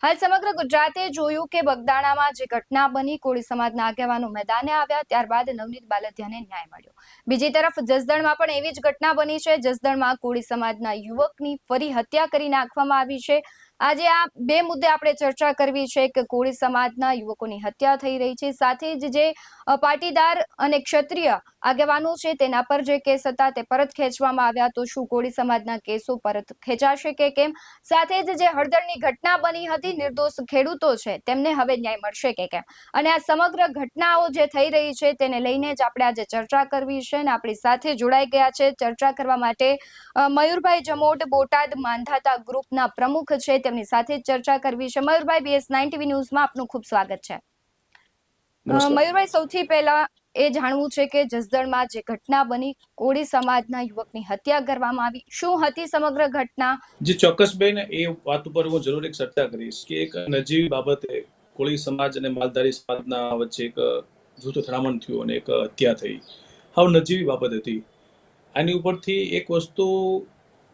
હાલ સમગ્ર ગુજરાતે જોયું કે બગદાણામાં જે ઘટના બની, કોળી સમાજના આગેવાનો મેદાને આવ્યા, ત્યારબાદ નવનીત બાલદિયાને ન્યાય મળ્યો. બીજી તરફ જસદણમાં પણ એવી જ ઘટના બની છે. જસદણમાં કોળી સમાજના યુવકની ફરી હત્યા કરી નાખવામાં આવી છે. આજે આ બે મુદ્દે આપણે ચર્ચા કરવી છે કે કોળી સમાજના યુવકોની હત્યા થઈ રહી છે, સાથે જ જે પાટીદાર અને ક્ષત્રિય આગેવાનો છે તેના પર જે કેસ હતા તે પરત ખેંચવામાં આવ્યા. તો શું કોળી સમાજના કેસો પરત ખેંચાશે કે કેમ? સાથે જ જે હળદરની ઘટના બની હતી, નિર્દોષ ખેડૂતો છે તેમને હવે ન્યાય મળશે કે કેમ? અને આ સમગ્ર ઘટનાઓ જે થઈ રહી છે તેને લઈને જ આપણે આજે ચર્ચા કરવી છે. અને આપણી સાથે જોડાઈ ગયા છે ચર્ચા કરવા માટે મયુરભાઈ જમોટ, બોટાદ માંધાતા ગ્રુપના પ્રમુખ છે, તેમની સાથે ચર્ચા કરવી છે. મયુરભાઈ, BS9 TV ન્યૂઝમાં આપનું ખૂબ સ્વાગત છે. મયુરભાઈ, સૌથી પહેલા એ જાણવું છે કે જસદણમાં જે ઘટના બની, કોળી સમાજના યુવકની હત્યા કરવામાં આવી, શું હતી સમગ્ર ઘટના? જી ચોક્કસ બેન, એ વાત ઉપર હું જરૂર એક ચર્ચા કરીશ કે એક નજીવી બાબતે કોળી સમાજ અને માલધારી સમાજના વચ્ચે એક જૂથ અથડામણ થયું અને એક હત્યા થઈ. હાવ નજીવી બાબત હતી. આની ઉપરથી એક વસ્તુ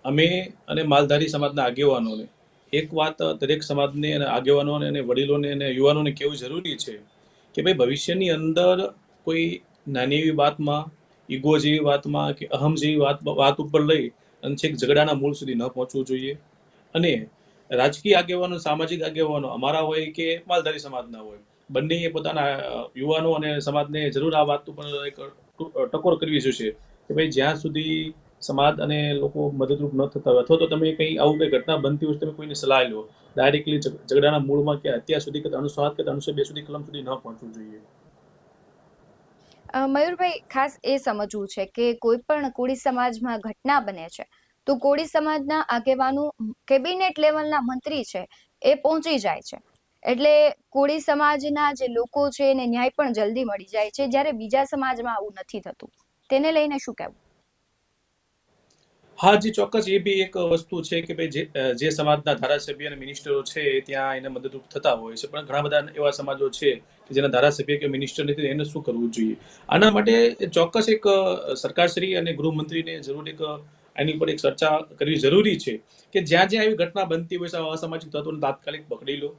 અમે અને માલધારી સમાજના આગેવાનોને એક વાત દરેક સમાજને અને આગેવાનોને અને વડીલોને અને યુવાનોને કહેવું જરૂરી છે કે ભાઈ ભવિષ્યની અંદર કોઈ નાની એવી વાતમાં, ઈગો જેવી વાતમાં કે અહમ જેવી વાત ઉપર લઈ અને છેક ઝઘડાના મૂળ સુધી ન પહોંચવું જોઈએ. અને રાજકીય આગેવાનો, સામાજિક આગેવાનો અમારા હોય કે માલધારી સમાજના હોય, બંનેએ પોતાના યુવાનો અને સમાજને જરૂર આ વાત ઉપર એક ટકોર કરવી જોઈશે કે ભાઈ જ્યાં સુધી સમાજ અને લોકો મદદરૂપ ન થતા હોય અથવા તો તમે કંઈ આવું કંઈ ઘટના બનતી હોય તમે કોઈની સલાહ લો, ડાયરેક્ટલી ઝઘડાના મૂળમાં કે અત્યાર સુધી કે 307 કે 302 સુધી કલમ સુધી ન પહોંચવું જોઈએ. મયુરભાઈ, ખાસ એ સમજવું છે કે કોઈ પણ કોળી સમાજમાં ઘટના બને છે તો કોળી સમાજના આગેવાનો, કેબિનેટ લેવલના મંત્રી છે, એ પહોંચી જાય છે. એટલે કોળી સમાજના જે લોકો છે એને ન્યાય પણ જલ્દી મળી જાય છે, જ્યારે બીજા સમાજમાં આવું નથી થતું. તેને લઈને શું કહેવું? હા જી ચોક્કસ, એ બી એક વસ્તુ છે કે ભાઈ જે સમાજના ધારાસભ્ય અને મિનિસ્ટરો છે ત્યાં એને મદદરૂપ થતા હોય છે, પણ ઘણા બધા એવા સમાજો છે કે જેના ધારાસભ્ય કે મિનિસ્ટર નથી, એને શું કરવું જોઈએ? આના માટે ચોક્કસ એક સરકારશ્રી અને ગૃહમંત્રીને જરૂર એક આની ઉપર એક ચર્ચા કરવી જરૂરી છે કે જ્યાં જ્યાં આવી ઘટના બનતી હોય છે અસામાજિક તત્વોને તાત્કાલિક પકડી લો,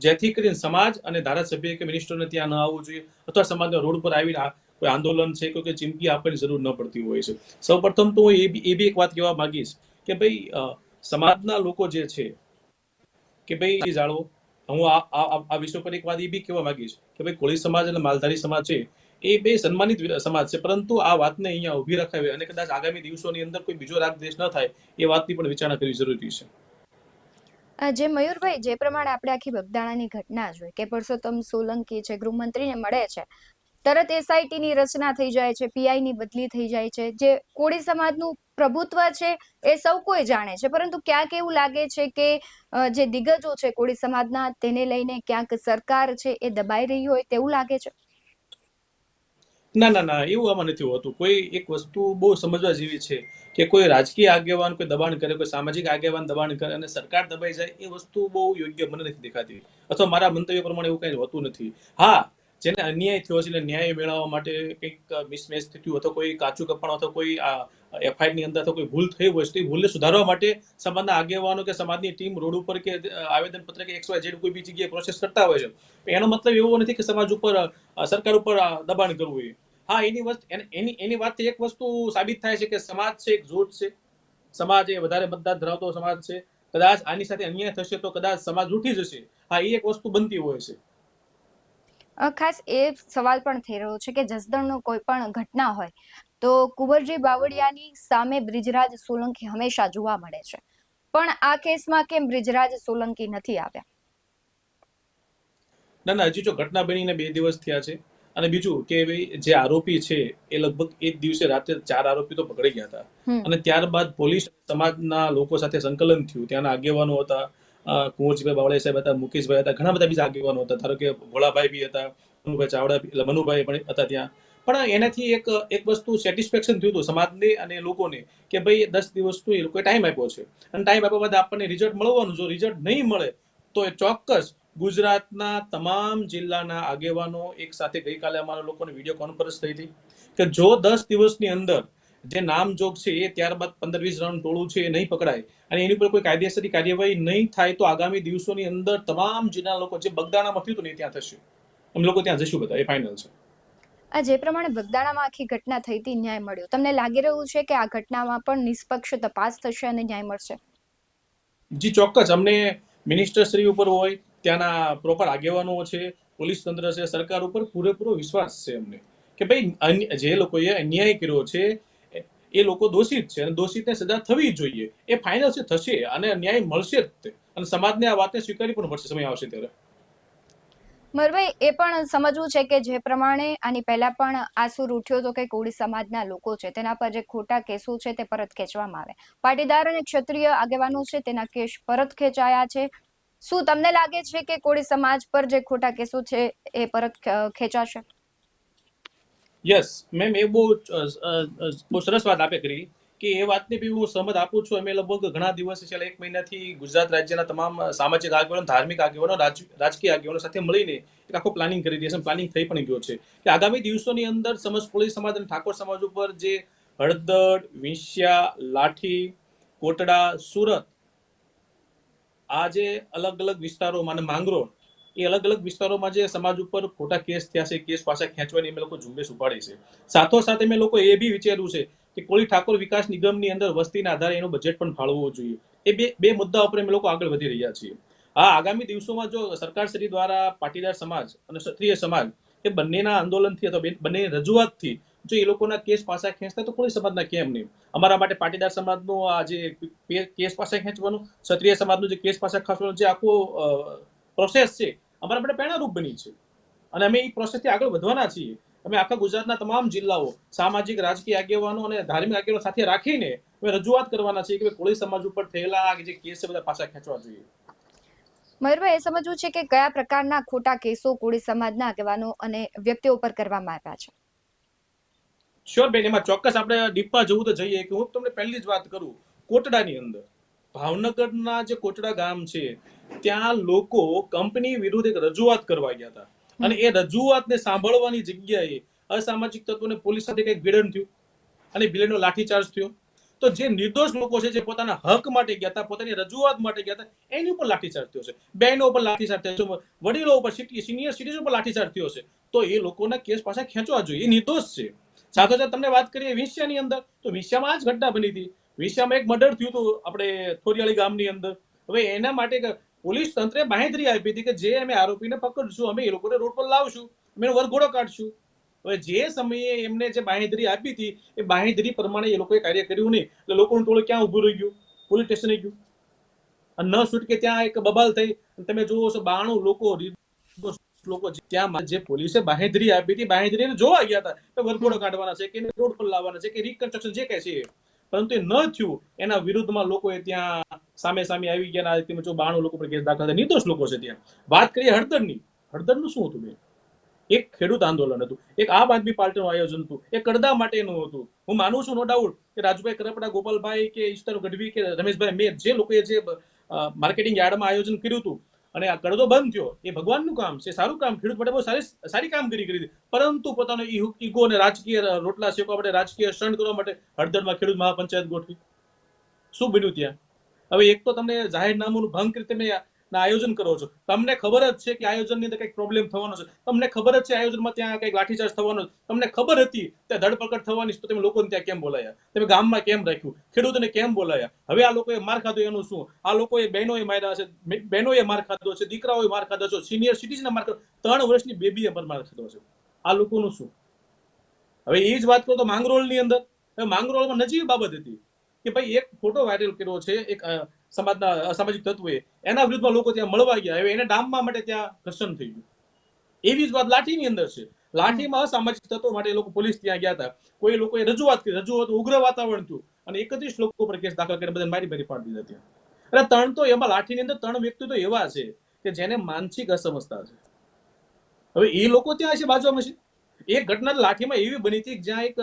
જેથી કરીને સમાજ અને ધારાસભ્ય કે મિનિસ્ટરને ત્યાં ન આવવું જોઈએ, અથવા સમાજના રોડ પર આવીને કોઈ આંદોલન છે કોઈ ચીમકી આપવાની જરૂર ન પડતી હોય છે. સૌપ્રથમ તો હું એ બી એક વાત કહેવા માંગીશ કે ભાઈ સમાજના લોકો જે છે કે ભાઈ જાળવો. હું આ વિષય પર એક વાત એ બી કહેવા માંગીશ કે ભાઈ કોળી સમાજ અને માલધારી સમાજ છે એ બે સન્માનિત સમાજ છે, પરંતુ આ વાતને અહીંયા ઉભી રખાવી અને કદાચ આગામી દિવસોની અંદર કોઈ બીજો રાગ દેશ ન થાય એ વાતની પણ વિચારણા કરવી જરૂરી છે. જે મયુરભાઈ, જે પ્રમાણે આપણે આખી બગદાણાની ઘટના જોઈ કે પરસોત્તમ સોલંકી છે, ગૃહમંત્રીને મળે છે, તરત SIT ની રચના થઈ જાય છે, PI ની બદલી થઈ જાય છે. જે કોળી સમાજનું પ્રભુત્વ છે એ સૌ કોઈ જાણે છે, પરંતુ ક્યાંક એવું લાગે છે કે જે દિગ્ગજો છે કોળી સમાજના, તેને લઈને ક્યાંક સરકાર છે એ દબાઈ રહી હોય તેવું લાગે છે. ના ના ના, એવું આમાં નથી હોતું. કોઈ એક વસ્તુ બહુ સમજવા જેવી છે કે કોઈ રાજકીય આગેવાન કોઈ દબાણ કરે, કોઈ સામાજિક આગેવાન દબાણ કરે અને સરકાર દબાઈ જાય, એ વસ્તુ બહુ યોગ્ય મને નથી દેખાતી, અથવા મારા મંતવ્ય પ્રમાણે એવું કંઈ હોતું નથી. હા, જેને અન્યાય થયો છે એટલે ન્યાય મેળવવા માટે કંઈક મિસમેચ થયું અથવા કોઈ કાચું કપાણ અથવા કોઈ FIR ની અંદર અથવા કોઈ ભૂલ થઈ હોય તો એ ભૂલને સુધારવા માટે સમાજના આગેવાનો કે સમાજની ટીમ રોડ ઉપર કે આવેદનપત્ર કે XYZ કોઈ બી જગ્યાએ પ્રોસેસ કરતા હોય છે. એનો મતલબ એવો નથી કે સમાજ ઉપર, સરકાર ઉપર દબાણ કરવું. હા, એની વાતથી એક વસ્તુ સાબિત થાય છે કે સમાજ છે એક જૂથ છે, સમાજ એ વધારે મતદાર ધરાવતો સમાજ છે. કદાચ આની સાથે અન્યાય થશે તો કદાચ સમાજ ઉઠી જશે. હા, એ એક વસ્તુ બનતી હોય છે. ખાસ એ સવાલ પણ થઈ રહ્યો છે કે જસદણનો કોઈ પણ ઘટના હોય તો કુંવરજી બાવળિયાની સામે બ્રિજરાજ સોલંકી હંમેશા જોવા મળે છે, પણ આ કેસમાં કેમ બ્રિજરાજ સોલંકી નથી આવ્યા? ના ના, હજી જો ઘટના બનીને 2 દિવસ થયા છે. અને બીજું કે ભાઈ જે આરોપી છે એ લગભગ એક દિવસે રાતે 4 આરોપી તો પકડી ગયા હતા. અને ત્યારબાદ પોલીસ સમાજના લોકો સાથે સંકલન થયું, ત્યાંના આગેવાનો હતા, કુંવરજીભાઈ બાવળિયા સાહેબ હતા, મુકેશભાઈ હતા, ઘણા બધા બીજા આગેવાનો હતા, ધારો કે ભોળાભાઈ બી હતા, મનુભાઈ ચાવડા, એટલે મનુભાઈ પણ હતા ત્યાં. પણ એનાથી એક વસ્તુ સેટિસ્ફેક્શન થયું હતું સમાજને અને લોકોને કે ભાઈ 10 દિવસનો એ લોકોએ ટાઈમ આપ્યો છે, અને ટાઈમ આપ્યા બાદ આપણને રિઝલ્ટ મળવાનું. જો રિઝલ્ટ નહીં મળે તો એ ચોક્કસ ગુજરાતના તમામ જિલ્લાના આગેવાનો એક સાથે ગઈકાલે અમારા લોકોને વિડીયો કોન્ફરન્સ થઈ હતી કે જો 10 દિવસની અંદર જે નામજોગ છે એ ત્યારબાદ 15-20 જણાનું ટોળું છે એ નહીં પકડાય અને એની પર કોઈ કાયદેસરની કાર્યવાહી નહીં થાય તો આગામી દિવસોની અંદર તમામ જિલ્લા લોકો જે બગદાણામાં થયું હતું ને ત્યાં થશે. અમે લોકો ત્યાં જશું બધા, એ ફાઇનલ છે. આ જે પ્રમાણે બગદાણામાં આખી ઘટના થઈ હતી, ન્યાય મળ્યો, તમને લાગી રહ્યું છે કે આ ઘટનામાં પણ નિષ્પક્ષ તપાસ થશે અને ન્યાય મળશે? જી ચોક્કસ. અમને મિનિસ્ટર શ્રી ઉપર હોય, ત્યાંના પ્રોપર આગેવાનો છે, પોલીસ તંત્ર છે, સરકાર ઉપર પૂરેપૂરો વિશ્વાસ છે અમને કે ભાઈ જે લોકોએ અન્યાય કર્યો છે એ લોકો દોષિત છે અને દોષિતને સજા થવી જોઈએ. એ ફાઇનલ છે, થશે અને ન્યાય મળશે જ તે. અને સમાજને આ વાતને સ્વીકારી પણ પડશે સમય આવશે ત્યારે. મરભાઈ, એ પણ સમજવું છે કે જે પ્રમાણે આની પહેલા પણ આ સૂર ઉઠ્યો હતો કે કોળી સમાજના લોકો છે તેના પર જે ખોટા કેસો છે તે પરત ખેંચવામાં આવે, પાટીદાર અને ક્ષત્રિય આગેવાનો છે તેના કેસ પરત ખેંચાયા છે. શું તમને લાગે છે કે કોળી સમાજ પર જે ખોટા કેસો છે એ પરત ખેંચાશે? યસ મેમ, એ બહુ સરસ વાત આપે કરી કે એ વાતને બી હું સહમત આપું છું. અમે લગભગ ઘણા દિવસ છેલ્લા 1 મહિનાથી ગુજરાત રાજ્યના તમામ સામાજિક આગેવાનો, ધાર્મિક આગેવાનો, રાજકીય આગેવાનો સાથે મળીને એક આખો પ્લાનિંગ કરી રહ્યા છે. પ્લાનિંગ થઈ પણ ગયો છે કે આગામી દિવસોની અંદર કોળી સમાજ અને ઠાકોર સમાજ ઉપર જે હળદળ, વિંછિયા, લાઠી, કોટડા, સુરત, આ જે અલગ અલગ વિસ્તારોમાં અને માંગરોળ, એ અલગ અલગ વિસ્તારોમાં જે સમાજ ઉપર ખોટા કેસ થયા છે, કેસ પાછા ખેંચવાની અમે લોકો ઝુંબેશ ઉપાડી છે. સાથોસાથે મેં લોકો એ બી વિચાર્યું છે કે કોળી ઠાકોર વિકાસ નિગમની અંદર વસ્તીના આધારે એનું બજેટ પણ ફાળવવું જોઈએ. એ બે મુદ્દા ઉપર અમે લોકો આગળ વધી રહ્યા છીએ. હા, આગામી દિવસોમાં જો સરકાર શ્રી દ્વારા પાટીદાર સમાજ અને ક્ષત્રિય સમાજ એ બંનેના આંદોલનથી અથવા બંનેની રજૂઆતથી જો એ લોકોના કેસ પાછા ખેંચતા તો કોળી સમાજના કેમ નહીં? અમારા માટે પાટીદાર સમાજનો આ જે કેસ પાછા ખેંચવાનું, ક્ષત્રિય સમાજનું જે કેસ પાછા ખેંચવાનું જે આખો પ્રોસેસ છે, અમારા માટે પ્રેરણારૂપ બની છે અને અમે એ પ્રોસેસથી આગળ વધવાના છીએ. અમે આખા ગુજરાતના તમામ જિલ્લાઓ, સામાજિક, રાજકીય આગેવાનો અને ધાર્મિક આગેવાનો સાથે રાખીને અમે રજૂઆત કરવાના છીએ કે કોળી સમાજ ઉપર થયેલા જે કેસ છે બધા પાછા ખેંચવા જોઈએ. મયુરભાઈ, એ સમજવું છે કે કયા પ્રકારના ખોટા કેસો કોળી સમાજના આગેવાનો અને વ્યક્તિઓ પર કરવામાં આવ્યા છે? શ્યોર બેન, એમાં ચોક્કસ આપણે ડીપમાં જવું તો જઈએ કે હું તમને પહેલી જ વાત કરું, કોટડાની અંદર, ભાવનગરના જે કોટડા ગામ છે ત્યાં લોકો કંપની વિરુદ્ધ એક રજૂઆત કરવા ગયા હતા અને એ રજૂઆતને સાંભળવાની જગ્યાએ અસામાજિક તત્વોને પોલીસ સાથે કંઈક ભીડન થયું અને ભીડનો લાઠીચાર્જ થયો. તો જે નિર્દોષ લોકો છે, જે પોતાના હક માટે ગયા હતા, પોતાની રજૂઆત માટે ગયા હતા, એની ઉપર લાઠીચાર્જ થયો છે. બહેનો ઉપર લાઠીચાર્જ થયો છે, વડીલો ઉપર, સિનિયર સિટીઝન ઉપર લાઠીચાર્જ થયો છે. તો એ લોકોના કેસ પાછા ખેંચવા જોઈએ, એ નિર્દોષ છે. સાથોસાથ તમને વાત કરીએ વિંછિયાની અંદર, તો વિંછિયામાં જ ઘટના બની હતી. વિંછિયામાં એક મર્ડર થયું હતું આપણે થોરિયાળી ગામની અંદર. હવે એના માટે પોલીસ તંત્રે બાંહેધરી આપી હતી કે જે અમે આરોપીને પકડશું, અમે એ લોકોને રોડ પર લાવશું, અમે એનો વરઘોડો કાઢશું. હવે જે સમયે એમને જે બાંહેધરી આપી હતી એ બાંહેધરી પ્રમાણે એ લોકોએ કાર્ય કર્યું નહીં, એટલે લોકોનું ટોળું ક્યાં ઉભું રહી ગયું? પોલીસ સ્ટેશને ગયું. અને ન છૂટકે ત્યાં એક બબાલ થઈ. તમે જુઓ છો 92 લોકો ત્યાં જે પોલીસે બાંહેધરી આપી હતી, બાંહેધરીને જોવા ગયા હતા કે વરઘોડો કાઢવાના છે કે રોડ પર લાવવાના છે કે રિકન્સ્ટ્રક્શન જે કઈ છે, પરંતુ એ ન થયું. એના વિરુદ્ધમાં લોકોએ ત્યાં સામે આવી ગયા. 92 લોકો પર કેસ દાખલ થયા, નિર્દોષ લોકો છે ત્યાં. વાત કરીએ હળદરની, હળદરનું શું હતું બેન? એક ખેડૂત આંદોલન હતું, એક આમ આદમી પાર્ટીનું આયોજન હતું, એ કડદા માટેનું હતું. હું માનું છું નો ડાઉટ કે રાજુભાઈ કરપડા, ગોપાલભાઈ કે ઈશ્વર ગઢવી કે રમેશભાઈ મેર, જે લોકોએ જે માર્કેટિંગ યાર્ડમાં આયોજન કર્યું હતું અને આ કડદો બંધ થયો, એ ભગવાનનું કામ છે, સારું કામ, ખેડૂત માટે બહુ સારી કામગીરી કરી હતી. પરંતુ પોતાનો ઈગો અને રાજકીય રોટલા શેકવા માટે, રાજકીય સ્ટન્ટ કરવા માટે હળદરમાં ખેડૂત મહાપંચાયત ગોઠવી. શું બન્યું ત્યાં? હવે એક તો તમને જાહેરનામાનું ભંગ કરી તમે આયોજન કરો છો, તમને ખબર જ છે કે આયોજનની અંદર કંઈક પ્રોબ્લેમ થવાનો છે, તમને ખબર જ છે આયોજનમાં ત્યાં કંઈક લાઠીચાર્જ થવાનો છે, તમને ખબર હતી ત્યાં ધરપકડ થવાની, તો તમે લોકોને ત્યાં કેમ બોલાયા? તમે ગામમાં કેમ રાખ્યું? ખેડૂતોને કેમ બોલાયા? હવે આ લોકોએ માર ખાધો એનું શું? આ લોકોએ બહેનોએ માર્યા છે, બહેનોએ માર ખાધો છે, દીકરાઓએ માર ખાધો છે, સિનિયર સિટીઝને માર ખાધો, 3 વર્ષની બેબીએ માર ખાધો છે. આ લોકોનું શું? હવે એ જ વાત કરો તો માંગરોળની અંદર, માંગરોળમાં નજીવી બાબત હતી કે ભાઈ એક ફોટો વાયરલ કર્યો છે એક સમાજના અસામાજિક તત્વોએ, એના વિરુદ્ધમાં લોકો ત્યાં મળવા ગયા. હવે એને ડામવા માટે ત્યાં ઘર્ષણ થઈ ગયું. એવી જ વાત લાઠીની અંદર છે. લાઠીમાં અસામાજિક તત્વો માટે એ લોકો પોલીસ ત્યાં ગયા હતા. કોઈ લોકોએ રજૂઆત કરી, રજૂઆત ઉગ્ર વાતાવરણ થયું અને 31 લોકો પર કેસ દાખલ કરીને બધાને મારી પાડી દીધા ત્યાં. એટલે 3 તો એમાં લાઠીની અંદર 3 વ્યક્તિ તો એવા છે કે જેને માનસિક અસમજતા છે. હવે એ લોકો ત્યાં છે બાજુમાં છે. એક ઘટના લાઠીમાં એવી બની હતી જ્યાં એક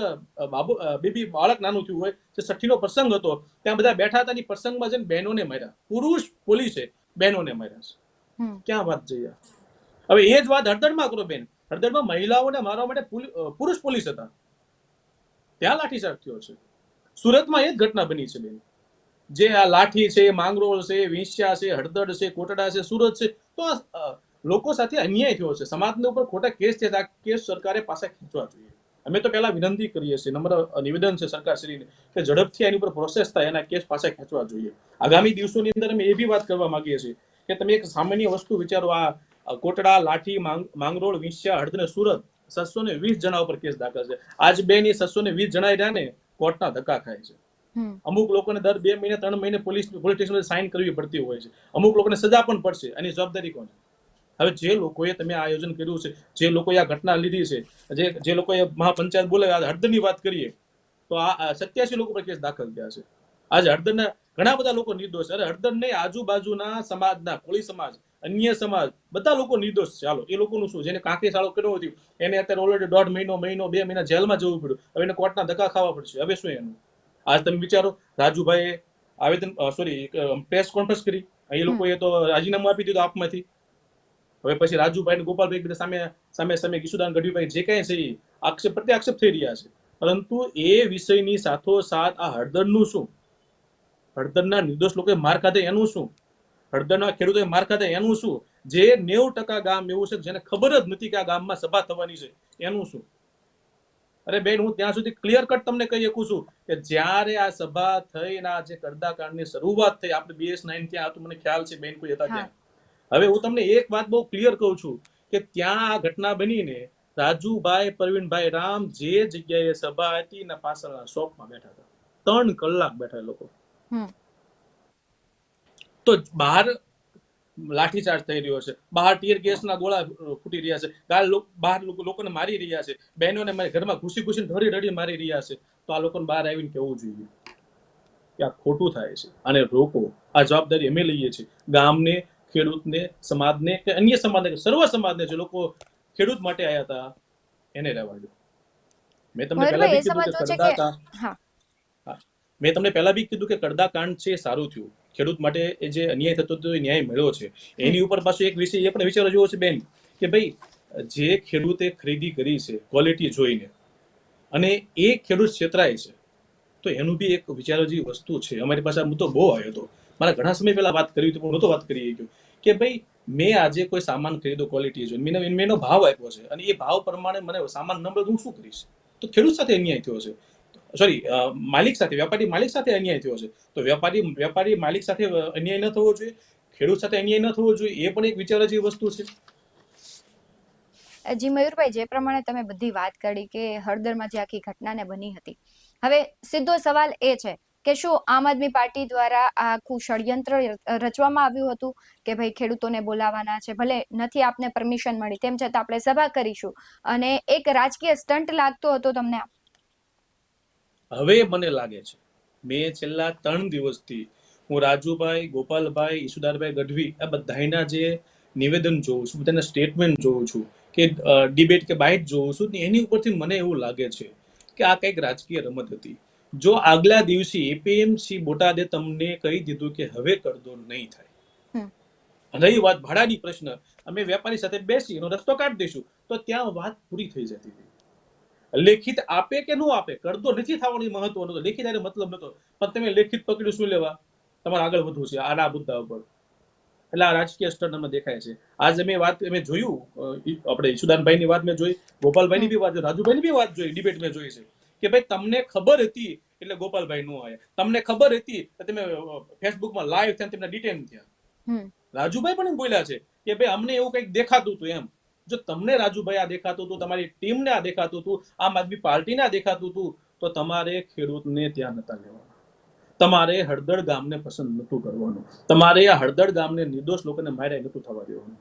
બેબી બાળક નાનું થયું હોય, જે 6ઠીનો પ્રસંગ હતો, ત્યાં બધા બેઠા હતા. પ્રસંગમાં જઈને બહેનોને માર્યા, પુરુષ પોલીસે બહેનોને માર્યા છે. ક્યાં વાત જઈએ? હવે એ જ વાત હળદરમાં કરો બેન. હળદરમાં મહિલાઓને મારવા માટે પુરુષ પોલીસ હતા, ત્યાં લાઠીચાર્જ થયો છે. સુરતમાં એ જ ઘટના બની છે બેન. જે આ લાઠી છે, માંગરોળ છે, વિંછિયા છે, હળદડ છે, કોટડા છે, સુરત છે, તો આ લોકો સાથે અન્યાય થયો છે. સમાજના ઉપર ખોટા કેસ છે. આ કેસ સરકારે પાછા ખેંચવા જોઈએ. અમે તો પહેલા વિનંતી કરીએ છીએ, નમ્ર નિવેદન છે સરકારશ્રીને કે ઝડપથી એની ઉપર પ્રોસેસ થાય, એના કેસ પાછા ખેંચવા જોઈએ. આગામી દિવસોની અંદર અમે એ બી વાત કરવા માંગીએ છીએ કે તમે એક સામાન્ય વસ્તુ વિચારો, આ કોટડા, લાઠી, માંગરોળ, વિંછિયા, હળદડ, સુરત 720 જણા ઉપર કેસ દાખલ છે. આજ બેન એ 720 જણા રહ્યા ને કોર્ટના ધક્કા ખાય છે. અમુક લોકોને દર 2 મહિને 3 મહિને પોલીસ સ્ટેશન સાઇન કરવી પડતી હોય છે. અમુક લોકોને સજા પણ પડશે. એની જવાબદારી કોની? હવે જે લોકોએ તમે આયોજન કર્યું છે, જે લોકોએ આ ઘટના લીધી છે, જે લોકોએ મહાપંચાયત બોલાવી, હળદરની વાત કરીએ તો આ 87 લોકો પર કેસ દાખલ થયા છે. આજે હળદરના ઘણા બધા લોકો નિર્દોષ છે. અરે હળદર નહીં, આજુબાજુના સમાજના, કોળી સમાજ, અન્ય સમાજ, બધા લોકો નિર્દોષ છે. ચાલો, એ લોકોનું શું? જેને કાંકી સાળો કર્યો હતી એને અત્યારે ઓલરેડી 1.5 મહિનો 2 મહિના જેલમાં જવું પડ્યું. હવે એને કોર્ટના ધક્કા ખાવા પડશે. હવે શું એનું? આજ તમે વિચારો, રાજુભાઈએ પ્રેસ કોન્ફરન્સ કરી, એ લોકોએ તો રાજીનામું આપી દીધું આપમાંથી. હવે પછી રાજુભાઈ અને ગોપાલભાઈ સામે કિશુદાન ગઢવીભાઈ જે કઈ છે એ પ્રત્યાક્ષેપ થઈ રહ્યા છે. પરંતુ એ વિષયની સાથોસાથ આ હળદરનું શું? હળદરના નિર્દોષ લોકોએ માર ખાધે એનું શું? હળદરના ખેડૂતોએ માર ખાધે એનું શું? જે 90% ગામ એવું છે જેને ખબર જ નથી કે આ ગામમાં સભા થવાની છે, એનું શું? અરે બેન, હું ત્યાં સુધી ક્લિયર કટ તમને કહી શકું છું કે જ્યારે આ સભા થઈ ને આ જે કરદાકાંડની શરૂઆત થઈ, આપણે BS9 ત્યાં હતું, મને ખ્યાલ છે બેન કોઈ હતા ત્યાં. હવે હું તમને એક વાત બહુ ક્લિયર કહું છું કે ત્યાં આ ઘટના બનીને રાજુભાઈ, પ્રવીણભાઈ રામ જે જગ્યાએ સભા હતી ને પાછળના શોપમાં બેઠા હતા. 3 કલાક બેઠા લોકો. તો બહાર લાઠીચાર્જ થઈ રહ્યો છે, બહાર ટીયર ગેસના ગોળા ફૂટી રહ્યા છે, બહાર લોકોને મારી રહ્યા છે, બહેનોને ઘરમાં ઘૂસીને ઢળી મારી રહ્યા છે. તો આ લોકોને બહાર આવીને કહેવું જોઈએ કે આ ખોટું થાય છે, આને રોકો. આ જવાબદારી અમે લઈએ છીએ. ગામને, ખેડૂતને, સમાજને કે અન્ય સમાજને, સર્વ સમાજને, જે લોકો ખેડૂત માટે આવ્યા હતા એને રહેવા દો. મેં તમને પહેલા બી કીધું કે કરદાકાંડ છે સારું થયું. ખેડૂત માટે જે અન્યાય થતો હતો એ ન્યાય મળ્યો છે. એની ઉપર પાછું એક વિષય એ પણ વિચારો જેવો છે બેન કે ભાઈ, જે ખેડૂતે ખરીદી કરી છે ક્વોલિટી જોઈને અને એ ખેડૂત છેતરાય છે, તો એનું બી એક વિચારો જેવી વસ્તુ છે. અમારી પાસે આ મુદ્દો બહુ આવ્યો હતો. મારા ઘણા સમય પહેલા વાત કરી હતી, પણ નહોતો વાત કરી ગયો કે ભાઈ, મેં આજે કોઈ સામાન ખરીદો ક્વોલિટી જોઈને, મેં એનો ભાવ આપ્યો છે અને એ ભાવ પ્રમાણે મને સામાન ન મળે તો હું શું કરીશ? તો ખેડૂત સાથે અન્યાય થયો છે. માલિક સાથે, વેપારી માલિક સાથે અન્યાય થયો છે. તો વેપારી માલિક સાથે અન્યાય ન થવો જોઈએ, ખેડૂત સાથે અન્યાય ન થવો જોઈએ. એ પણ એક વિચાર જેવી વસ્તુ છે. જી મયુરભાઈ, જે પ્રમાણે તમે બધી વાત કરી કે હળદરમાં જે આખી ઘટનાને બની હતી, હવે સીધો સવાલ એ છે કે શું આમ આદમી પાર્ટી દ્વારા આખું ષડયંત્ર રચવામાં આવ્યું હતું કે ભાઈ ખેડૂતોને બોલાવાના છે, ભલે નથી આપને પરમિશન મળી તેમ છતાં આપણે સભા કરીશું, અને એક રાજકીય સ્ટન્ટ લાગતો હતો તમને? હવે મને લાગે છે, મેં છેલ્લા 3 દિવસથી હું રાજુભાઈ, ગોપાલભાઈ, ઈશુદારભાઈ ગઢવી આ બધાના જે નિવેદન જોઉં છું, બધાના સ્ટેટમેન્ટ જોઉં છું કે ડિબેટ કે બાઇટ જોઉં છું, એની ઉપરથી મને એવું લાગે છે કે આ કંઈક રાજકીય રમત હતી. જો આગલા દિવસે APMC બોટાદે તમને કહી દીધું કે હવે કરદો નહીં થાય, રહી વાત ભાડાની પ્રશ્ન, અમે વેપારી સાથે બેસી એનો રસ્તો કાઢી દઈશું, તો ત્યાં વાત પૂરી થઈ જતી હતી. લેખિત આપે કે ન આપે, કરદો નથી થવાનો મહત્વનો હતો. લેખિત મતલબ નતો, પણ તમે લેખિત પકડ્યું શું લેવા? તમારે આગળ વધવું છે આના મુદ્દા ઉપર. એટલે આ રાજકીય સ્ટન્ટ અમને દેખાય છે. આજ અમે જોયું, આપણે ઈશુદાનભાઈની વાત મેં જોઈ, ગોપાલભાઈની બી વાત જોઈ, રાજુભાઈની બી વાત જોઈ, ડિબેટ મેં જોઈ છે કે ભાઈ તમને ખબર હતી એટલે ગોપાલભાઈ નો આવ્યા, તમને ખબર હતી તમે ફેસબુકમાં લાઈવ થયા, તમને ડિટેન થયા. રાજુભાઈ પણ બોલ્યા છે કે ભાઈ અમને એવું કંઈક દેખાતું હતું એમ. જો તમને રાજુભાઈ આ દેખાતું હતું, તમારી ટીમને આ દેખાતું હતું, આમ આદમી પાર્ટીને આ દેખાતું હતું, તો તમારે ખેડૂતને ત્યાં નતા લેવાના, તમારે હળદળ ગામને પસંદ નતું કરવાનું, તમારે આ હળદળ ગામને નિર્દોષ લોકોને માર્યા નતું થવા દેવાનું.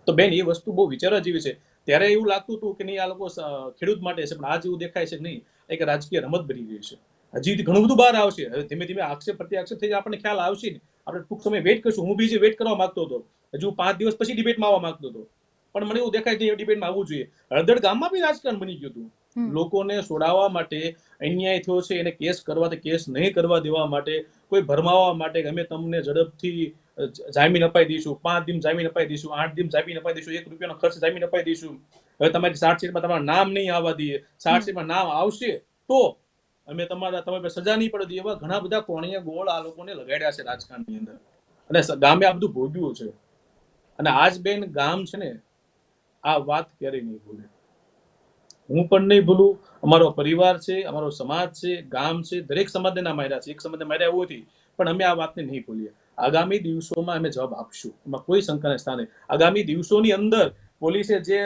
તો બેન, એ વસ્તુ બહુ વિચારવા જેવી છે. ત્યારે એવું લાગતું હતું કે નહીં આ લોકો ખેડૂત માટે છે, પણ આજ એવું દેખાય છે કે નહીં એક રાજકીય રમત બની ગઈ છે. હજી ઘણું બધું બહાર આવશે. હવે ધીમે ધીમે આક્ષેપ પ્રત્યાક્ષેપ થઈ આપણને ખ્યાલ આવશે ને. આપણે ટૂંક સમય વેઇટ કરશું. હું બી વેઇટ કરવા માંગતો હતો, હજુ 5 દિવસ પછી ડિબેટમાં આવવા માંગતો હતો, પણ મને એવું દેખાય કે ડિબેટમાં આવવું જોઈએ. હળદળ ગામમાં બી રાજકારણ બની ગયું હતું. લોકોને છોડાવવા માટે અન્યાય થયો છે, એને કેસ કરવા, કેસ નહીં કરવા દેવા માટે, કોઈ ભરમાવવા માટે અમે તમને ઝડપથી જામીન અપાઈ દઈશું, 5 દિન જામીન અપાઈ દઈશું, 8 દિન જામીન અપાઈ દઈશું, 1 રૂપિયાનો ખર્ચ જામીન અપાઈ દઈશું. હવે તમારી ચાર્જશીટમાં તમારું નામ નહીં આવવા દઈએ, ચાર્જશીટમાં નામ આવશે તો અમે તમે સજા નહીં પડે એવા ઘણા બધા કોણીય ગોળ આ લોકોને લગાડ્યા છે રાજકારણની અંદર, અને ગામે આ બધું ભોગ્યું છે. અને આજ બેન ગામ છે ને આ વાત ક્યારેય નહીં ભૂલે, હું પણ નહીં ભૂલું, અમારો પરિવાર છે, અમારો સમાજ છે, ગામ છે, દરેક સમાજને ના માર્યા છે, એક સમાજને માર્યા એવું નથી, પણ અમે આ વાતને નહીં ભૂલીએ. આગામી દિવસોમાં અમે જવાબ આપશું, એમાં કોઈ શંકાને સ્થાને. આગામી દિવસોની અંદર પોલીસે જે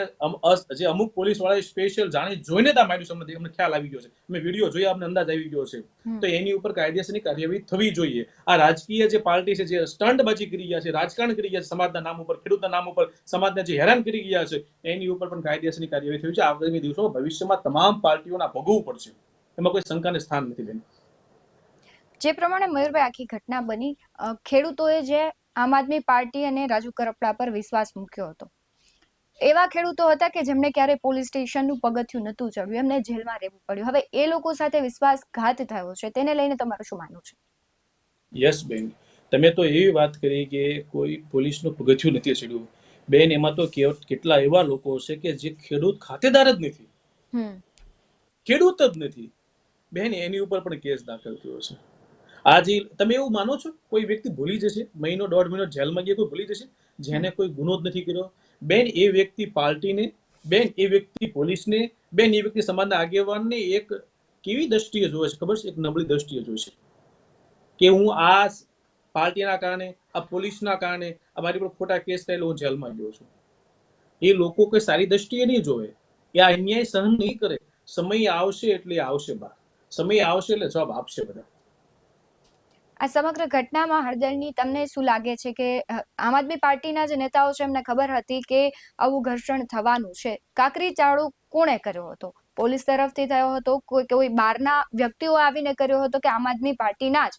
અમુક પોલીસ વાળાએ સ્પેશિયલ જાણી જોઈને ત્યાં માર્યું છે, અમને ખ્યાલ આવી ગયો છે, અમે વિડીયો જોઈ, અમને અંદાજ આવી ગયો છે, તો એની ઉપર કાયદેસરની કાર્યવાહી થવી જોઈએ. આ રાજકીય જે પાર્ટી છે, જે સ્ટન્ટબાજી કરી ગયા છે, રાજકારણ કરી ગયા છે, સમાજના નામ ઉપર, ખેડૂતના નામ ઉપર, સમાજને જે હેરાન કરી ગયા છે, એની ઉપર પણ કાયદેસરની કાર્યવાહી થવી છે. આગામી દિવસોમાં ભવિષ્યમાં તમામ પાર્ટીઓના ભોગવવું પડશે, એમાં કોઈ શંકાને સ્થાન નથી બેન. જે પ્રમાણે મયુરભાઈ આખી ઘટના બની, ખેડૂતોએ જે આમ આદમી પાર્ટી અને રાજુ કરપડા પર વિશ્વાસ મૂક્યો હતો, એવા ખેડૂતો હતા કે જેમને ક્યારે પોલીસ સ્ટેશનનું પગથિયું નહોતું ચડ્યું, એમને જેલમાં રહેવું પડ્યું. હવે એ લોકો સાથે વિશ્વાસઘાત થયો છે, તેને લઈને તમારું શું માનવું છે? યસ બેન, તમે તો એવી વાત કરી કે કોઈ પોલીસનું પગથિયું નથી ચડ્યું. બેન, એમાં તો કેટલા એવા લોકો છે કે જે ખેડૂત ખાતેદાર જ નથી, ખેડૂત જ નથી બેન, એની ઉપર પણ કેસ દાખલ થયો છે. આજે તમે એવું માનો છો કોઈ વ્યક્તિ ભૂલી જશે, મહિનો 1.5 મહિનો જેલમાં ગયો કોઈ ભૂલી જશે, જેને કોઈ ગુનો જ નથી કર્યો? બેન, એ વ્યક્તિ પાર્ટીને, બેન એ વ્યક્તિ પોલીસને, બેન એ વ્યક્તિ સમાજના આગેવાનને એક કેવી દ્રષ્ટિએ જોવે છે ખબર છે? એક નબળી દ્રષ્ટિએ જોવે છે કે હું આ પાર્ટીના કારણે, આ પોલીસના કારણે અમારી પર ખોટા કેસ થયેલો હું જેલમાં ગયો છું. એ લોકો કોઈ સારી દ્રષ્ટિએ નહીં જોવે, એ આ અન્યાય સહન નહીં કરે. સમય આવશે એટલે આવશે બહાર, સમય આવશે એટલે જવાબ આપશે બધા. આ સમગ્ર ઘટનામાં હળદરની તમને શું લાગે છે કે આમ આદમી પાર્ટીના જે નેતાઓ છે એમને ખબર હતી કે આવું ઘર્ષણ થવાનું છે? કાકરી ચાળો કોણે કર્યો હતો? પોલીસ તરફથી થયો હતો, કોઈ બહારના વ્યક્તિઓ આવીને કર્યો હતો, કે આમ આદમી પાર્ટીના જ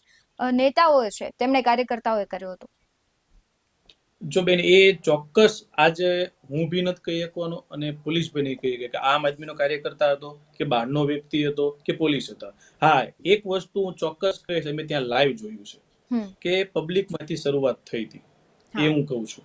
નેતાઓ છે તેમણે કાર્યકર્તાઓએ કર્યો હતો? જો બેન, એ ચોક્કસ આજે હું બી નથી કહી શકવાનો અને પોલીસ બી નહીં કહી કે આમ આદમીનો કાર્યકર્તા હતો કે બહારનો વ્યક્તિ હતો કે પોલીસ હતા. હા, એક વસ્તુ હું ચોક્કસ કહીશ, મેં ત્યાં લાઈવ જોયું છે કે પબ્લિકમાંથી શરૂઆત થઈ હતી, એ હું કહું છું.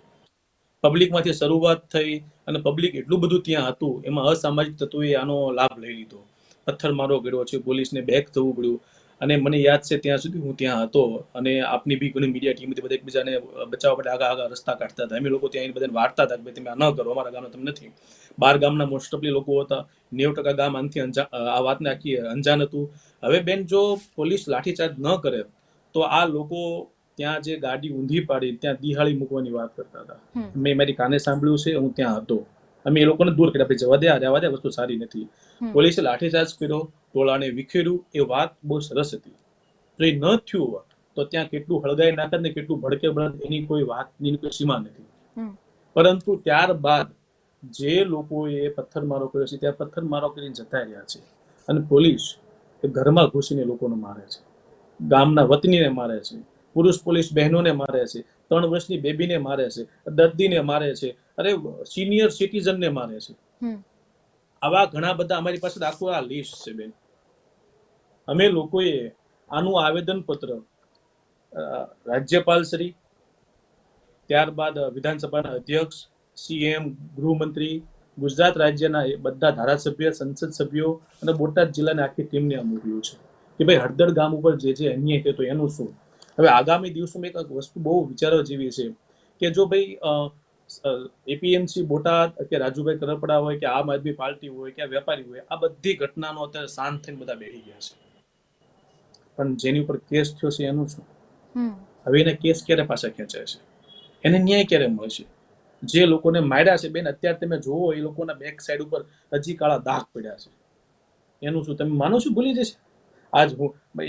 પબ્લિકમાંથી શરૂઆત થઈ અને પબ્લિક એટલું બધું ત્યાં હતું, એમાં અસામાજિક તત્વોએ આનો લાભ લઈ લીધો, પથ્થરમારો કર્યો છે, પોલીસને બેક થવું પડ્યું. અને મને યાદ છે ત્યાં સુધી હું ત્યાં હતો, અને આપની બી ઘણી મીડિયા ટીમથી બધા એકબીજાને બચાવવા માટે આગા રસ્તા કાઢતા હતા. અમે લોકો ત્યાં બધાને વાર્તા હતા કે ભાઈ તમે આ ન કરો, અમારા ગામમાં તમે નથી. 12 ગામના મોસ્ટ ઓફલી લોકો હતા, 90% ગામ આનાથી આ વાતને આખી અંજાન હતું. હવે બેન, જો પોલીસ લાઠીચાર્જ ન કરે તો આ લોકો ત્યાં જે ગાડી ઊંધી પાડી ત્યાં દિહાળી મૂકવાની વાત કરતા હતા. મેં મારી કાને સાંભળ્યું છે, હું ત્યાં હતો. અમે એ લોકોને દૂર કર્યા, જવા દે, રહેવા દે, વસ્તુ સારી નથી. પોલીસે લાઠીચાર્જ કર્યો, ટોળાને વિખેર્યું, એ વાત બહુ સરસ હતી. જો એ ન થયું હોત તો ત્યાં કેટલું હળગાઈ નાખત ને કેટલું ભડકે બળત, એની કોઈ વાતની કોઈ સીમા નથી. પરંતુ ત્યારબાદ જે લોકોએ પથ્થરમારો કર્યો છે ત્યાં પથ્થરમારો કરીને જતા રહ્યા છે, અને પોલીસ એ ઘરમાં ઘૂસીને લોકોને મારે છે, ગામના વતનીને મારે છે, પુરુષ પોલીસ બહેનોને મારે છે, 3 વર્ષની બેબીને મારે છે, દર્દીને મારે છે, અરે સિનિયર સિટીઝનને મારે છે. આવા ઘણા બધા અમારી પાસે આખું આ લિસ્ટ છે બેન. અમે લોકોએ આનું આવેદનપત્ર રાજ્યપાલ શ્રી, ત્યારબાદ વિધાનસભાના અધ્યક્ષ, સીએમ, ગૃહમંત્રી, ગુજરાત રાજ્યના બધા ધારાસભ્ય, સંસદ સભ્યો અને બોટાદ જિલ્લાની આખી ટીમને આ મોકલ્યું છે કે ભાઈ હળદર ગામ ઉપર જે અન્યાય થયો તો એનું શું. હવે આગામી દિવસોમાં એક વસ્તુ બહુ વિચારવા જેવી છે કે જો ભાઈ એપીએમસી બોટાદ કે રાજુભાઈ કરપડા હોય કે આમ આદમી પાર્ટી હોય કે વેપારી હોય, આ બધી ઘટનાનો અત્યારે શાંત થઈને બધા બેસી ગયા છે, પણ જેની ઉપર કેસ થયો છે એનું શું? હવે એને કેસ ક્યારે પાછા ખેંચાય છે? એને ન્યાય ક્યારે મળશે? જે લોકોને માર્યા છે બેન, અત્યારે તમે જોવો એ લોકોના બેક સાઈડ ઉપર હજી કાળા દાગ પડ્યા છે, એનું શું? તમે માનો છો ભૂલી જશે? આજ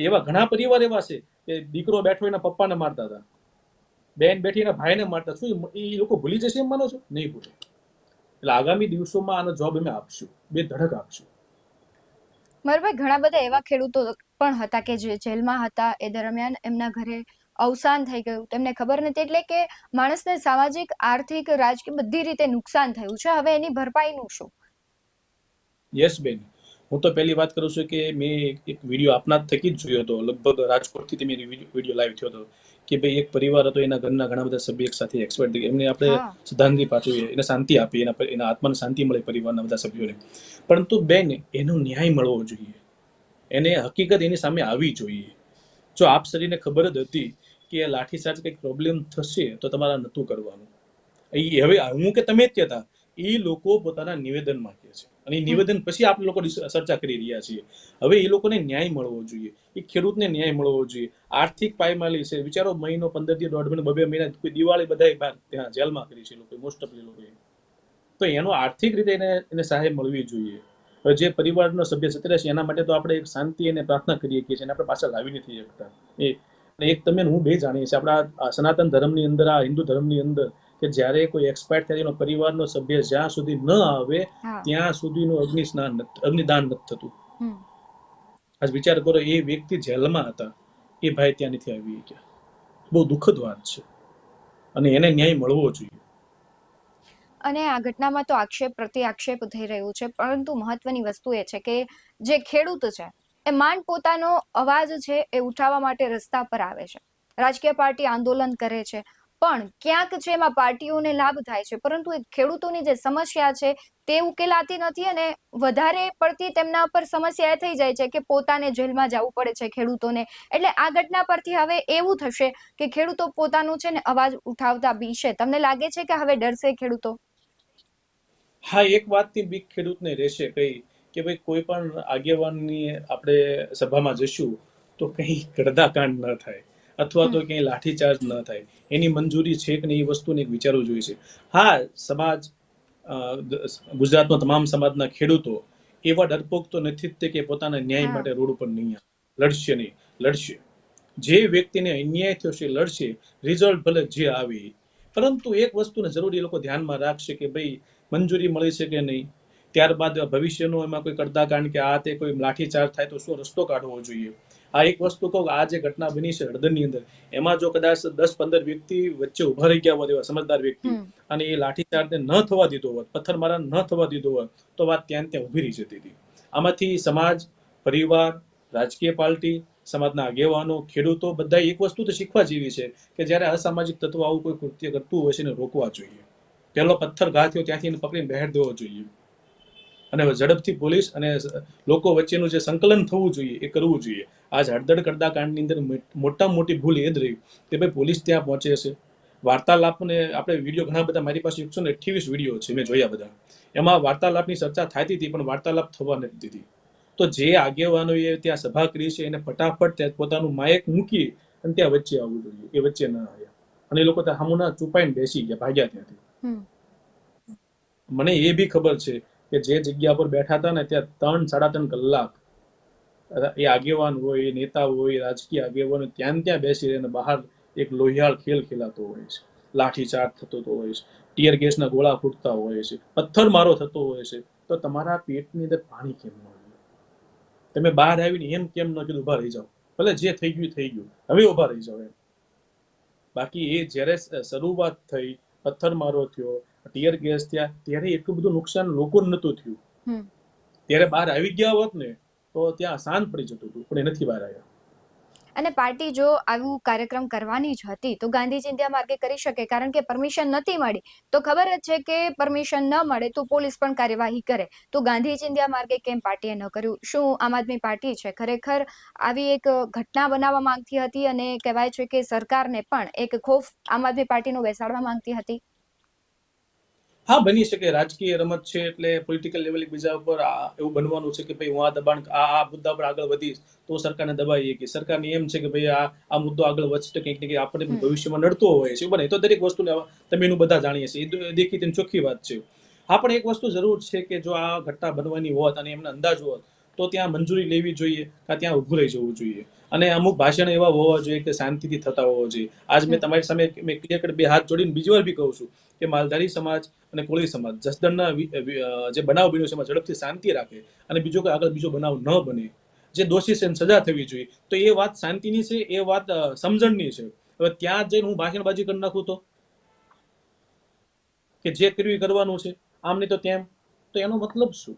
એવા ઘણા પરિવાર એવા છે કે દીકરો બેઠો એના પપ્પાને મારતા હતા, બેન બેઠી એના ભાઈને મારતા, શું એ લોકો ભૂલી જશે એમ માનો છો? નહીં ભૂલે. એટલે આગામી દિવસોમાં આનો જવાબ અમે આપશું, બે ધડક આપશું. મયુરભાઈ, ઘણા બધા એવા ખેડૂતો પણ હતા કે જે જેલમાં હતા, એ દરમિયાન એમના ઘરે અવસાન થઈ ગયું, તેમને ખબર નથી, એટલે કે માણસને સામાજિક, આર્થિક, રાજકીય બધી રીતે નુકસાન થયું છે. હવે એની ભરપાઈનું શું? યસ બેન, હું તો પહેલી વાત કરું છું કે મેં એક વિડીયો આપના થકી જ જોયો હતો, લગભગ રાજકોટથી મેં વિડીયો લાઈવ થયો હતો કે ભાઈ એક પરિવાર હતો, એના ઘરના ઘણા બધા સભ્ય એક સાથે એક્સપર્ટ થઈ ગયા, એમને આપણે શ્રદ્ધાંજલિ પાઠવીએ, એને શાંતિ આપીએ, એના આત્માને શાંતિ મળે પરિવારના બધા સભ્યોને. પરંતુ બેન, એનો ન્યાય મળવો જોઈએ, એને હકીકત એની સામે આવી જોઈએ. જો આપ શરીરને ખબર જ હતી કે લાઠીચાર્જ કંઈક પ્રોબ્લેમ થશે તો તમારે નહોતું કરવાનું. હવે હું કે તમે જ કહેતા, એ લોકો પોતાના નિવેદનમાં કહે છે અને એ નિવેદન પછી આપણે લોકો ચર્ચા કરી રહ્યા છીએ. હવે એ લોકોને ન્યાય મળવો જોઈએ, એ ખેડૂતને ન્યાય મળવો જોઈએ. આર્થિક પાયમાલી છે, વિચારો મહિનો 15 દી, 1.5 મહિનો, 2 મહિના, કોઈ દિવાળી બધા ત્યાં જેલમાં કરી છે લોકો, મોસ્ટ ઓફ લોકોએ. તો એનો આર્થિક રીતે એને સહાય મળવી જોઈએ. હવે જે પરિવારનો સભ્ય જતો છે એના માટે તો આપણે એક શાંતિ અને પ્રાર્થના કરીએ છીએ, એને આપણે પાછા લાવી નથી શકતા. એક તમે હું બે જાણીએ છીએ આપણા સનાતન ધર્મની અંદર, આ હિન્દુ ધર્મની અંદર, કે જ્યારે કોઈ એક્સપાયર થાય એનો પરિવારનો સભ્ય જ્યાં સુધી ન આવે ત્યાં સુધીનું અગ્નિદાન નથી થતું. આજ વિચાર કરો, એ વ્યક્તિ જેલમાં હતા, એ ભાઈ ત્યાં નથી આવી ગયા. બહુ દુઃખદ વાત છે અને એને ન્યાય મળવો જોઈએ. અને આ ઘટનામાં તો આક્ષેપ પ્રતિ આક્ષેપ થઈ રહ્યું છે, પરંતુ મહત્વની વસ્તુ એ છે કે જે ખેડૂત છે એ માંડ પોતાનો અવાજ છે એ ઉઠાવવા માટે રસ્તા પર આવે છે, રાજકીય પાર્ટી આંદોલન કરે છે, પણ ક્યાંક છે એમાં પાર્ટીઓને લાભ થાય છે, પરંતુ એ ખેડૂતોની જે સમસ્યા છે તે ઉકેલાતી નથી અને વધારે પડતી તેમના પર સમસ્યા એ થઈ જાય છે કે પોતાને જેલમાં જવું પડે છે ખેડૂતોને. એટલે આ ઘટના પરથી હવે એવું થશે કે ખેડૂતો પોતાનું છે ને અવાજ ઉઠાવતા બીશે. તમને લાગે છે કે હવે ડરશે ખેડૂતો? હા, એક વાતની બીક ખેડૂતને રહેશે કઈ, કે ભાઈ કોઈ પણ આગેવાનની આપણે સભામાં જશું તો કંઈ કડદાકાંડ ન થાય અથવા તો કંઈ લાઠીચાર્જ ન થાય. એની મંજૂરી છે કે નહીં એ વસ્તુને વિચારવું જોઈએ છે. હા, સમાજ, ગુજરાતનો તમામ સમાજના ખેડૂતો એવા ડરપોક તો નથી જ તે કે પોતાના ન્યાય માટે રોડ ઉપર નહીં લડશે નહીં, લડશે. જે વ્યક્તિને અન્યાય થયો છે લડશે, રિઝલ્ટ ભલે જે આવે. પરંતુ એક વસ્તુને જરૂરી એ લોકો ધ્યાનમાં રાખશે કે ભાઈ મંજૂરી મળી છે કે નહીં, ત્યારબાદ ભવિષ્યનો એમાં કોઈ કડદાકાંડ કે આ તે કોઈ લાઠીચાર્જ થાય તો શું રસ્તો કાઢવો જોઈએ. આ એક વસ્તુ કહું, આ જે ઘટના બની છે હળદરની અંદર, એમાં જો કદાચ 10-15 વ્યક્તિ વચ્ચે ઉભા રહી ગયા હોત, એવા સમજદાર વ્યક્તિ, અને એ લાઠીચાર્જને ન થવા દીધો હોત, પથ્થરમારા ન થવા દીધો હોત, તો વાત ત્યાં ઊભી રહી જતી હતી. આમાંથી સમાજ, પરિવાર, રાજકીય પાર્ટી, સમાજના આગેવાનો, ખેડૂતો બધા એક વસ્તુ તો શીખવા જેવી છે કે જ્યારે અસામાજિક તત્વો આવું કોઈ કૃત્ય કરતું હોય છે એને રોકવા જોઈએ. પહેલો પથ્થર ઘા થયો ત્યાંથી એને પકડીને બહાર દેવો જોઈએ અને ઝડપથી પોલીસ અને લોકો વચ્ચેનું જે સંકલન થવું જોઈએ એ કરવું જોઈએ. આજ હળદર કડદાકાંડની અંદર મોટામાં મોટી ભૂલ એ જ રહી કે ભાઈ પોલીસ ત્યાં પહોંચે છે, વાર્તાલાપને આપણે વિડીયો ઘણા બધા, મારી પાસે 128 વિડીયો છે, મેં જોયા બધા. એમાં વાર્તાલાપની ચર્ચા થતી હતી પણ વાર્તાલાપ થવા નથી દીધી. તો જે આગેવાનોએ ત્યાં સભા કરી છે એને ફટાફટ ત્યાં પોતાનું માયક મૂકી અને ત્યાં વચ્ચે આવવું જોઈએ. એ વચ્ચે ન આવ્યા અને એ લોકો ત્યાં સામુના ચૂપાઈને બેસી ગયા, ભાગ્યા ત્યાંથી. મને એ બી ખબર છે કે જે જગ્યા પર બેઠા હતા ને ત્યાં 3-3.5 કલાક એ આગેવાન હોય, નેતા હોય, રાજકીય આગેવાન ત્યાં બેસી રહે અને બહાર એક લોહિયાળ ખેલ ખેલાતો હોય છે, લાઠીચાર્જ થતો હોય છે, ટીયર ગેસના ગોળા ફૂટતા હોય છે, પથ્થરમારો થતો હોય છે, તો તમારા પેટની અંદર પાણી કેમ ન આવ્યું? તમે બહાર આવીને એમ કેમ ન કીધું ઉભા રહી જાઓ, ભલે જે થઈ ગયું, હવે ઉભા રહી જાઓ એમ. બાકી એ જ્યારે શરૂઆત થઈ, પથ્થરમારો થયો, ટીયર ગેસ થયા, ત્યારે એટલું બધું નુકસાન લોકોને નહોતું થયું. ત્યારે બહાર આવી ગયા હોત ને તો ત્યાં શાંત પડી જતું હતું, પણ એ નથી બહાર આવ્યા. અને પાર્ટી જો આવું કાર્યક્રમ કરવાની જ હતી તો ગાંધીજી ઇન્ડિયા માર્ગે કરી શકે, કારણ કે પરમિશન નથી મળી તો ખબર જ છે કે પરમિશન ન મળે તો પોલીસ પણ કાર્યવાહી કરે. તો ગાંધીજી ઇન્ડિયા માર્ગે કેમ પાર્ટીએ ન કર્યું? શું આમ આદમી પાર્ટી છે ખરેખર આવી એક ઘટના બનાવવા માંગતી હતી અને કહેવાય છે કે સરકારને પણ એક ખોફ આમ આદમી પાર્ટીનો બેસાડવા માંગતી હતી? હા, બની શકે. રાજકીય રમત છે એટલે પોલિટિકલ લેવલ બીજા ઉપર એવું બનવાનું છે કે ભાઈ હું આ દબાણ આ મુદ્દા પર આગળ વધીશ તો સરકારને દબાઈએ કે સરકારને એમ છે કે ભાઈ આ મુદ્દો આગળ વધશે કંઈક ને કંઈક આપણે ભવિષ્યમાં નડતો હોય છે. બને તો દરેક વસ્તુને તમે એનું બધા જાણીએ છીએ, એ દેખીતી ચોખ્ખી વાત છે. હા, પણ એક વસ્તુ જરૂર છે કે જો આ ઘટના બનવાની હોત અને એમને અંદાજ હોત તો ત્યાં મંજૂરી લેવી જોઈએ, ત્યાં ઊભું રહી જવું જોઈએ. અને અમુક ભાષણ એવા હોવા જોઈએ કે શાંતિથી થતા હોવા જોઈએ. આજ મેં તમારી સામે મેં ક્લિયર કટ 2 હાથ જોડીને બીજી વાર બી કહું છું કે માલધારી સમાજ અને કોળી સમાજ જસદણના જે બનાવ બન્યો છે એમાં ઝડપથી શાંતિ રાખે અને બીજો કોઈ આગળ બીજો બનાવ ન બને. જે દોષી છે સજા થવી જોઈએ. તો એ વાત શાંતિની છે, એ વાત સમજણની છે. હવે ત્યાં જઈને હું ભાષણબાજી કરી નાખું તો કે જે કર્યું એ કરવાનું છે, આમ નહીં તો તેમ, તો એનો મતલબ શું?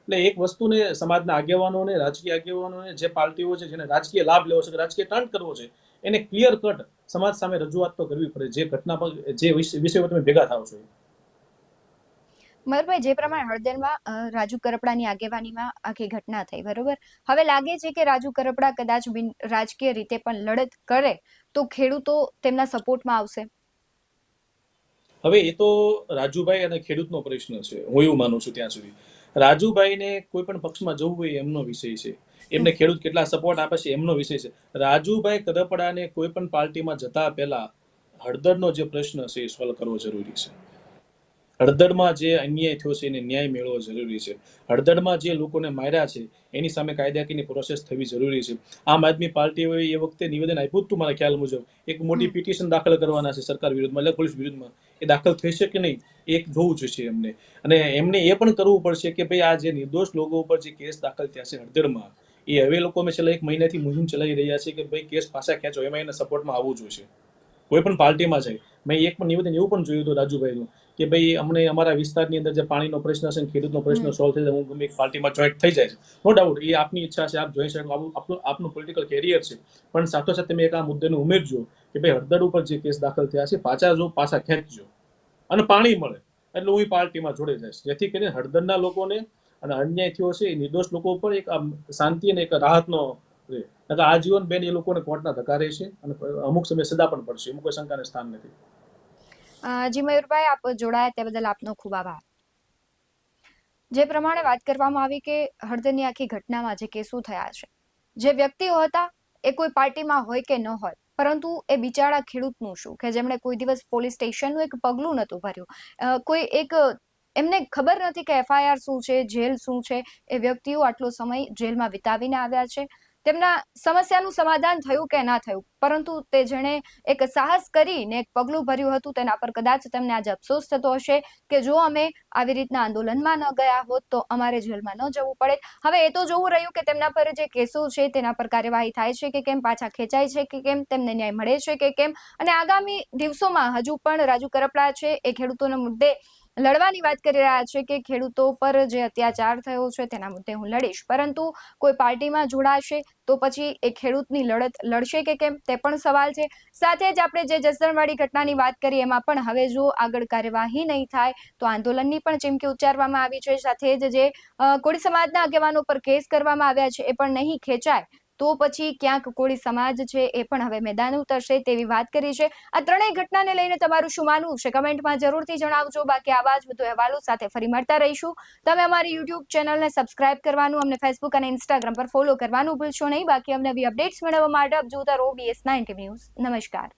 એટલે એક વસ્તુને સમાજના આગેવાનોને, રાજકીય આગેવાનોને, જે પાર્ટીઓ છે જેને રાજકીય લાભ લેવો છે, રાજકીય ટર્ન કરવો છે, એને ક્લિયર કટ સમાજ સામે રજૂઆત તો કરવી પડે. જે ઘટના પર જે વિષય પર તમે ભેગા થાવ છો. મયુરભાઈ, જે પ્રમાણે હળદરમાં રાજુ કરપડાની આગેવાનીમાં આખી ઘટના થઈ, બરોબર? હવે લાગે છે કે રાજુ કરપડા કદાચ બિન રાજકીય રીતે પણ લડત કરે તો ખેડૂતો તેમના સપોર્ટમાં આવશે. હવે એ તો રાજુભાઈ અને ખેડૂતનો પ્રશ્ન છે. હું એવું માનું છું ત્યાં સુધી રાજુભાઈને કોઈ પણ પક્ષમાં જવું હોય એમનો વિષય છે. હમ. એમને ખેડૂત કેટલા સપોર્ટ આપે છે એમનો વિષય છે. રાજુભાઈ કદપડાને કોઈ પણ પાર્ટીમાં જતા પહેલા હળદરનો જે પ્રશ્ન છે એ સોલ્વ કરવો જરૂરી છે. હળદરમાં જે અન્યાય થયો છે એને ન્યાય મેળવવો જરૂરી છે. હળદરમાં જે લોકોને માર્યા છે એની સામે કાયદાકીયની પ્રોસેસ થવી જરૂરી છે. આમ આદમી પાર્ટીઓએ એ વખતે નિવેદન આપ્યું હતું મારા ખ્યાલ મુજબ એક મોટી હમ. પિટિશન દાખલ કરવાના છે સરકાર વિરુદ્ધમાં, એટલે પોલીસ વિરુદ્ધમાં. એ દાખલ થઈ છે કે નહીં એક જોવું જોઈશે એમને. અને એમને એ પણ કરવું પડશે કે ભાઈ આ જે નિર્દોષ લોકો ઉપર જે કેસ દાખલ થયા છે હળદરમાં, એ હવે લોકો અમે છેલ્લા 1 મહિનાથી મુહિમ ચલાવી રહ્યા છે કે ભાઈ કેસ પાછા ખેંચો, એમાં એને સપોર્ટમાં આવવું જોઈશે. કોઈ પણ પાર્ટીમાં જાય. મેં એક પણ નિવેદન એવું પણ જોયું હતું રાજુભાઈનું કે ભાઈ અમને અમારા વિસ્તારની અંદર જે પાણીનો પ્રશ્ન છે ખેડૂતનો પ્રશ્ન હમ. સોલ્વ થઈ જાય, હું ગમે એક પાર્ટીમાં જોઈન્ટ થઈ જાય છે. નો ડાઉટ એ આપની ઈચ્છા છે, આપ જોઈ શકો, આપનું પોલિટિકલ કેરિયર છે. પણ સાથોસાથ તમે એક આ મુદ્દાને ઉમેરજો કે ભાઈ હળદર ઉપર જે કેસ દાખલ થયા છે પાછા ખેંચજો અને પાણી મળે એટલે હું પાર્ટીમાં જોડે જઈશ, જેથી કરીને હળદરના લોકોને અને અન્યાય થયો છે એ નિર્દોષ લોકો ઉપર એક શાંતિ અને એક રાહતનો રહે. આજીવન બેન એ લોકોને કોર્ટના ધક્કા રહેશે અને અમુક સમય સજા પણ પડશે, એમાં કોઈ શંકાને સ્થાન નથી. જી મયુરભાઈ, આપ જોડાયા તે બદલ આપનો ખૂબ આભાર. જે પ્રમાણે વાત કરવામાં આવી કે હળદરની આખી ઘટનામાં જે કેસો થયા છે, જે વ્યક્તિઓ હતા એ કોઈ પાર્ટીમાં હોય કે ન હોય, પરંતુ એ બિચારા ખેડૂતનું શું કે જેમણે કોઈ દિવસ પોલીસ સ્ટેશનનું એક પગલું નહોતું ભર્યું. કોઈ એક એમને ખબર નથી કે એફઆઈઆર શું છે, જેલ શું છે. એ વ્યક્તિઓ આટલો સમય જેલમાં વિતાવીને આવ્યા છે. તેમના સમસ્યાનું સમાધાન થયું કે ના થયું, પરંતુ તે જેણે એક સાહસ કરીને એક પગલું ભર્યું હતું તેના પર કદાચ તેમને આજે અફસોસ થતો હશે કે જો અમે આવી રીતના આંદોલનમાં ન ગયા હોત તો અમારે જેલમાં ન જવું પડે. હવે એ તો જોવું રહ્યું કે તેમના પર જે કેસો છે તેના પર કાર્યવાહી થાય છે કે કેમ, પાછા ખેંચાય છે કે કેમ, તેમને ન્યાય મળે છે કે કેમ. અને આગામી દિવસોમાં હજુ પણ રાજુ કરપડા છે એ ખેડૂતોના મુદ્દે લડવાની વાત કરી રહ્યા છે કે ખેડૂતો પર જે અત્યાચાર થયો છે તેના મુદ્દે હું લડીશ, પરંતુ કોઈ પાર્ટીમાં જોડાશે તો પછી એ ખેડૂતની લડત લડશે કે કેમ તે પણ સવાલ છે. સાથે જ આપણે જે જસદણવાળી ઘટનાની વાત કરી એમાં પણ હવે જો આગળ કાર્યવાહી નહીં થાય તો આંદોલનની પણ ચીમકી ઉચ્ચારવામાં આવી છે. સાથે જ જે કોળી સમાજના આગેવાનો પર કેસ કરવામાં આવ્યા છે એ પણ નહીં ખેંચાય તો પછી ક્યાંક કોળી સમાજ છે એ પણ હવે મેદાન ઉતરશે તેવી વાત કરી છે. આ ત્રણેય ઘટનાને લઈને તમારું શું માનવું છે કમેન્ટમાં જરૂરથી જણાવજો. બાકી આવા જ વધુ અહેવાલો સાથે ફરી મળતા રહીશું. તમે અમારી યુટ્યુબ ચેનલને સબસ્ક્રાઇબ કરવાનું, અમને ફેસબુક અને ઇન્સ્ટાગ્રામ પર ફોલો કરવાનું ભૂલશો નહીં. બાકી અમને નવી અપડેટ્સ મેળવવા માટે આપ જોતા રહો BS9 ન્યૂઝ. નમસ્કાર.